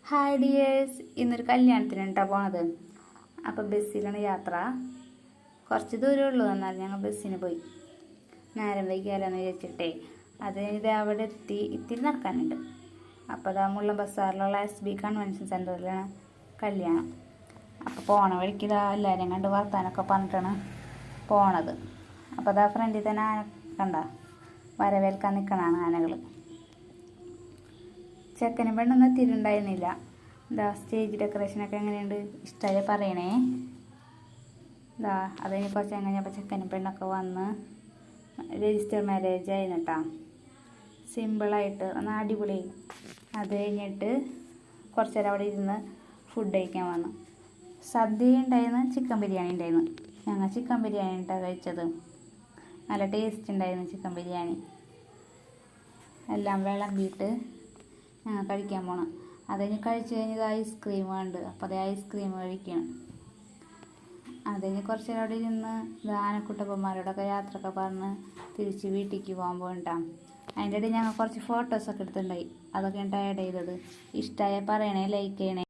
Hi dears, ഇന്നൊരു കല്യാണത്തിനാണ് പോണത്. അപ്പോൾ ബസ്സിലാണ് യാത്ര. കുറച്ച് ദൂരമുള്ളൂ, എന്നാൽ ഞങ്ങൾ ബസ്സിന് പോയി. നേരം വൈകിയാലെന്ന് വിചാരിച്ചിട്ടേ അത് ഇത് അവിടെ എത്തി. ഇത്തിരി നടക്കാനുണ്ട്. അപ്പോൾ അതാ മുള്ള ബസ്സാറിലുള്ള SB കൺവെൻഷൻ സെൻറ്ററിലാണ് കല്യാണം. അപ്പോൾ പോണ വഴിക്ക് ഇതാ എല്ലാവരും കണ്ട് വർത്താനൊക്കെ പറഞ്ഞിട്ടാണ് പോണത്. അപ്പോൾ അതാ ഫ്രണ്ടിൽ തന്നെ ആന കണ്ട വരവേൽക്കാൻ നിൽക്കണതാണ് ആനകൾ. ചെക്കനും പെണ്ണൊന്നും എത്തിയിട്ടുണ്ടായിരുന്നില്ല. ഇതാ സ്റ്റേജ് ഡെക്കറേഷനൊക്കെ എങ്ങനെയുണ്ട്, ഇഷ്ടമായി പറയണേ. ഇതാ അതിന് കുറച്ച് കഴിഞ്ഞപ്പോൾ ചെക്കനും പെണ്ണൊക്കെ വന്ന് രജിസ്റ്റർ മാരേജ് ആയിരുന്നു കേട്ടോ. സിമ്പിളായിട്ട് ഒന്ന് അടിപൊളി. അത് കഴിഞ്ഞിട്ട് കുറച്ച് നേരം അവിടെ ഇരുന്ന് ഫുഡ് കഴിക്കാൻ വന്നു. സദ്യ ഉണ്ടായിരുന്നു, ചിക്കൻ ബിരിയാണി ഉണ്ടായിരുന്നു. ഞങ്ങൾ ചിക്കൻ ബിരിയാണി ഇട്ടാണ് കഴിച്ചത്. നല്ല ടേസ്റ്റ് ഉണ്ടായിരുന്നു ചിക്കൻ ബിരിയാണി. എല്ലാം വിളമ്പിയിട്ട് ഞങ്ങൾ കഴിക്കാൻ പോകണം. അതിന് കഴിച്ച് കഴിഞ്ഞത് ഐസ്ക്രീം ഉണ്ട്. അപ്പോൾ അതേ ഐസ്ക്രീം കഴിക്കണം. അതിന് കുറച്ച് നേരം അവിടെ ഇരുന്ന് ആനക്കുട്ടപ്പന്മാരോടൊക്കെ യാത്രയൊക്കെ പറഞ്ഞ് തിരിച്ച് വീട്ടിലേക്ക് പോകാൻ പോകണ്ടാം. അതിൻ്റെ ഇടയിൽ ഞങ്ങൾ കുറച്ച് ഫോട്ടോസൊക്കെ എടുത്തിട്ടുണ്ടായി. അതൊക്കെയാണ് ആഡ് ചെയ്തത്. ഇഷ്ടമായ പറയണേ, ലൈക്ക് ചെയ്യണേ.